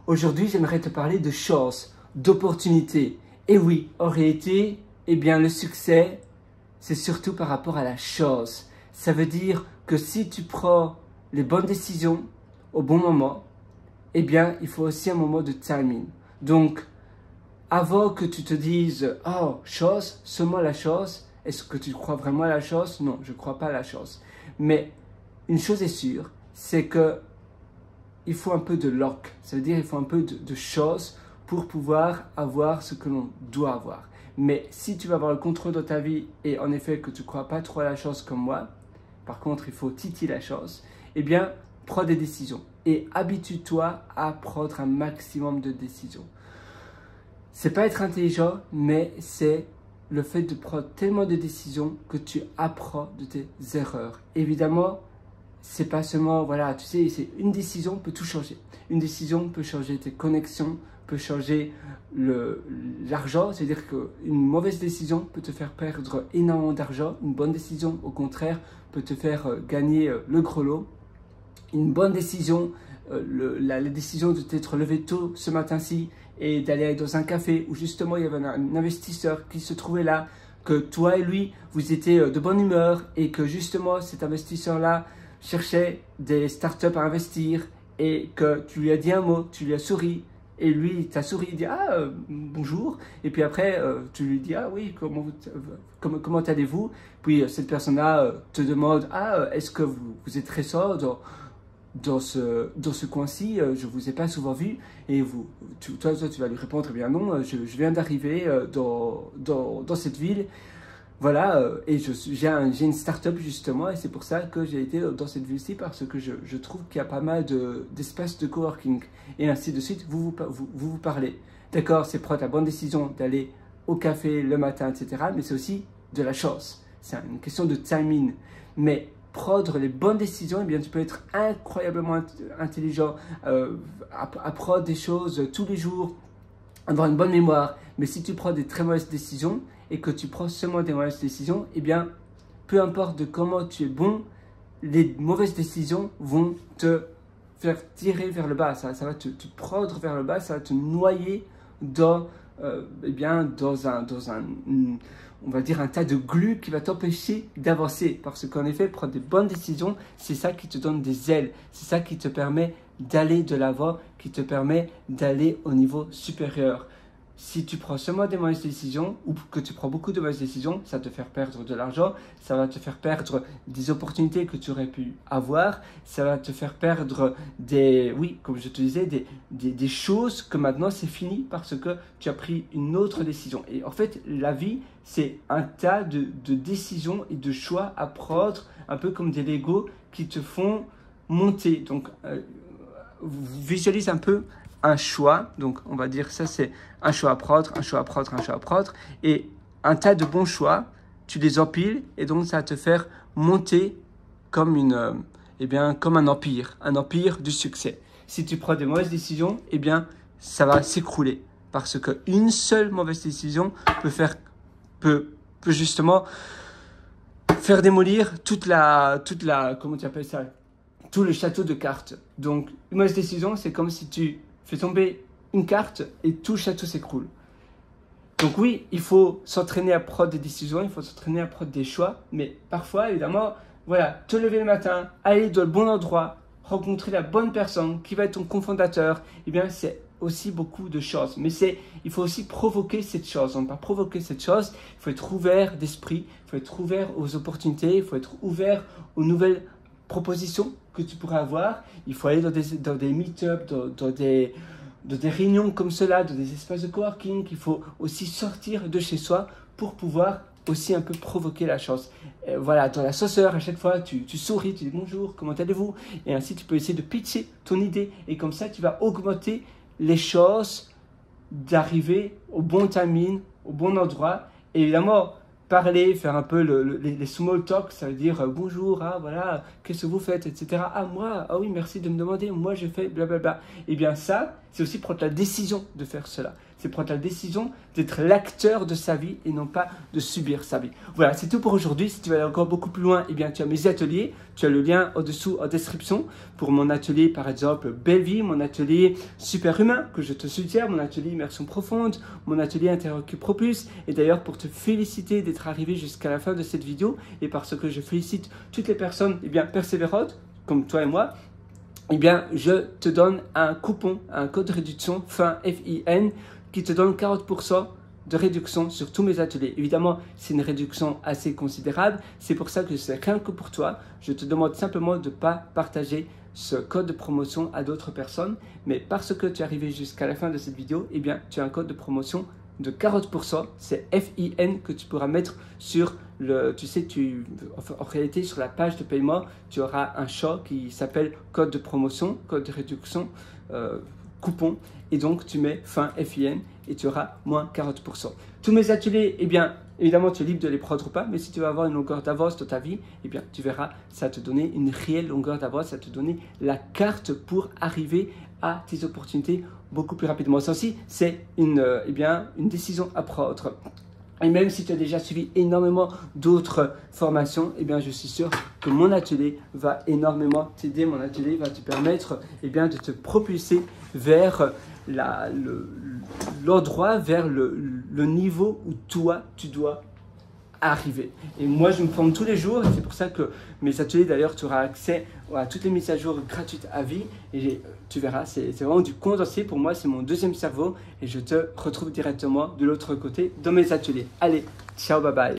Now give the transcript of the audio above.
Aujourd'hui, j'aimerais te parler de chance, d'opportunité. Et oui, en réalité, eh bien, le succès, c'est surtout par rapport à la chance. Ça veut dire que si tu prends les bonnes décisions au bon moment, eh bien, il faut aussi un moment de timing. Donc, avant que tu te dises, oh, chance, seulement la chance, est-ce que tu crois vraiment à la chance? Non, je ne crois pas à la chance. Mais une chose est sûre, c'est que il faut un peu de luck. Ça veut dire il faut un peu de chance pour pouvoir avoir ce que l'on doit avoir. Mais si tu vas avoir le contrôle de ta vie et en effet que tu ne crois pas trop à la chance comme moi, par contre il faut titiller la chance, eh bien prends des décisions et habitue-toi à prendre un maximum de décisions. C'est pas être intelligent, mais c'est le fait de prendre tellement de décisions que tu apprends de tes erreurs. Évidemment, c'est pas seulement, voilà, tu sais, c'est une décision peut tout changer. Une décision peut changer tes connexions, peut changer l'argent. C'est-à-dire qu'une mauvaise décision peut te faire perdre énormément d'argent. Une bonne décision, au contraire, peut te faire gagner le gros lot. Une bonne décision, la décision de t'être levé tôt ce matin-ci et d'aller dans un café où justement il y avait un investisseur qui se trouvait là, que toi et lui, vous étiez de bonne humeur et que justement cet investisseur-là cherchait des startups à investir et que tu lui as dit un mot, tu lui as souri et lui t'a souri, il dit ah bonjour et puis après tu lui dis ah oui comment allez-vous, puis cette personne-là te demande ah est-ce que vous êtes récent dans ce coin-ci, je ne vous ai pas souvent vu, et toi, tu vas lui répondre, eh bien non, je viens d'arriver dans cette ville, voilà, et j'ai une start-up justement, et c'est pour ça que j'ai été dans cette ville-ci, parce que je trouve qu'il y a pas mal d'espaces de coworking, et ainsi de suite, vous parlez. D'accord, c'est prendre la bonne décision d'aller au café le matin, etc., mais c'est aussi de la chance, c'est une question de timing, mais prendre les bonnes décisions, eh bien, tu peux être incroyablement intelligent, apprendre des choses tous les jours, avoir une bonne mémoire. Mais si tu prends des très mauvaises décisions et que tu prends seulement des mauvaises décisions, eh bien, peu importe de comment tu es bon, les mauvaises décisions vont te faire tirer vers le bas. Ça va te prendre vers le bas, ça va te noyer dans, eh bien, on va dire un tas de glu qui va t'empêcher d'avancer. Parce qu'en effet, prendre des bonnes décisions, c'est ça qui te donne des ailes. C'est ça qui te permet d'aller de l'avant, qui te permet d'aller au niveau supérieur. Si tu prends seulement des mauvaises décisions ou que tu prends beaucoup de mauvaises décisions, ça va te faire perdre de l'argent, ça va te faire perdre des opportunités que tu aurais pu avoir, ça va te faire perdre oui, comme je te disais, des choses que maintenant c'est fini parce que tu as pris une autre décision. Et en fait, la vie, c'est un tas de décisions et de choix à prendre, un peu comme des Legos qui te font monter. Donc, visualise un peu un choix, donc on va dire ça c'est un choix à prendre, un choix à prendre, un choix à prendre, et un tas de bons choix, tu les empiles et donc ça va te faire monter comme comme un empire du succès. Si tu prends des mauvaises décisions, eh bien ça va s'écrouler parce qu'une seule mauvaise décision peut justement faire démolir comment tu appelles ça, tout le château de cartes. Donc une mauvaise décision, c'est comme si tu fais tomber une carte et tout le château s'écroule. Donc oui, il faut s'entraîner à prendre des décisions, il faut s'entraîner à prendre des choix, mais parfois, évidemment, voilà, te lever le matin, aller dans le bon endroit, rencontrer la bonne personne qui va être ton cofondateur, eh bien, c'est aussi beaucoup de choses. Mais il faut aussi provoquer cette chose. On ne peut pas provoquer cette chose, il faut être ouvert d'esprit, il faut être ouvert aux opportunités, il faut être ouvert aux nouvelles propositions que tu pourrais avoir. Il faut aller dans des meet-ups, dans des réunions comme cela, dans des espaces de coworking. Il faut aussi sortir de chez soi pour pouvoir aussi un peu provoquer la chance. Voilà, dans l'ascenseur, à chaque fois, tu souris, tu dis bonjour, comment allez-vous? Et ainsi, tu peux essayer de pitcher ton idée. Et comme ça, tu vas augmenter les chances d'arriver au bon timing, au bon endroit. Et évidemment, parler, faire un peu les small talk, ça veut dire bonjour, ah voilà, qu'est-ce que vous faites, etc. Ah moi, ah oui, merci de me demander, moi je fais blablabla. Et bien ça, c'est aussi prendre la décision de faire cela. c'est prendre la décision d'être l'acteur de sa vie et non pas de subir sa vie. Voilà, c'est tout pour aujourd'hui. Si tu veux aller encore beaucoup plus loin, eh bien, tu as mes ateliers. Tu as le lien au-dessous en description pour mon atelier, par exemple, Belle Vie, mon atelier Super Humain que je te suggère, mon atelier Immersion Profonde, mon atelier Intérieur Pro Plus. Et d'ailleurs, pour te féliciter d'être arrivé jusqu'à la fin de cette vidéo et parce que je félicite toutes les personnes eh bien, persévérantes, comme toi et moi, eh bien, je te donne un coupon, un code de réduction FIN, F-I-N, qui te donne 40% de réduction sur tous mes ateliers. Évidemment, c'est une réduction assez considérable. C'est pour ça que c'est rien que pour toi. Je te demande simplement de ne pas partager ce code de promotion à d'autres personnes. Mais parce que tu es arrivé jusqu'à la fin de cette vidéo, eh bien, tu as un code de promotion de 40%. C'est FIN que tu pourras mettre sur le... Tu sais, en réalité, sur la page de paiement, tu auras un champ qui s'appelle code de promotion, code de réduction, coupon. Et donc, tu mets FIN et tu auras moins 40%. Tous mes ateliers, eh bien, évidemment, tu es libre de les prendre ou pas, mais si tu veux avoir une longueur d'avance dans ta vie, eh bien, tu verras, ça va te donner une réelle longueur d'avance, ça va te donner la carte pour arriver à tes opportunités beaucoup plus rapidement. Ça aussi, c'est une décision à prendre. Et même si tu as déjà suivi énormément d'autres formations, eh bien, je suis sûr que mon atelier va énormément t'aider. Mon atelier va te permettre eh bien, de te propulser vers l'endroit, vers le niveau où toi, tu dois arriver. Et moi, je me forme tous les jours et c'est pour ça que mes ateliers, d'ailleurs, tu auras accès à toutes les mises à jour gratuites à vie. Et tu verras, c'est vraiment du condensé. Pour moi, c'est mon deuxième cerveau et je te retrouve directement de l'autre côté dans mes ateliers. Allez, ciao, bye bye.